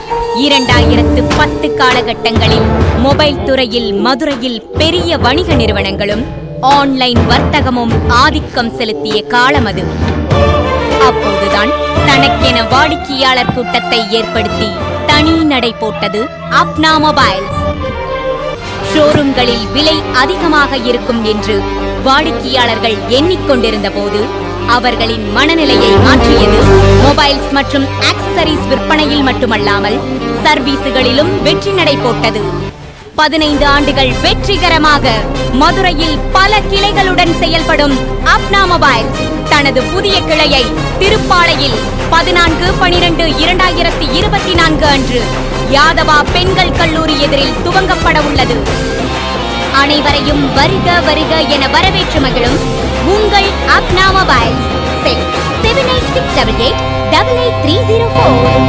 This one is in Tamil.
2010 காலகட்டங்களில் மொபைல் துறையில் மதுரையில் பெரிய வணிக நிறுவனங்களும் ஆன்லைன் வர்த்தகமும் ஆதிக்கம் செலுத்திய காலம் அது. அப்போதுதான் தனக்கென வாடிக்கையாளர் கூட்டத்தை ஏற்படுத்தி தனி நடை போட்டது அப்னா மொபைல்ஸ். ஷோரூம்களில் விலை அதிகமாக இருக்கும் என்று வாடிக்கையாளர்கள் எண்ணிக்கொண்டிருந்த போது அவர்களின் மனநிலையை மாற்றியது மொபைல்ஸ் மற்றும் ஆக்சசரிஸ் விற்பனையில் மட்டுமல்லாமல் சர்வீசுகளிலும் வெற்றி நடை போட்டது. 15 ஆண்டுகள் வெற்றிகரமாக மதுரையில் பல கிளைகளுடன் செயல்படும் அப்னா மொபைல்ஸ் தனது புதிய கிளையை திருப்பாளையில் 14/12/2024 அன்று யாதவா பெண்கள் கல்லூரி எதிரில் துவங்கப்பட உள்ளது. அனைவரையும் வருக வருக என வரவேற்று மகிழும் உங்கள் அப்னா மொபைல்ஸ். 7868888304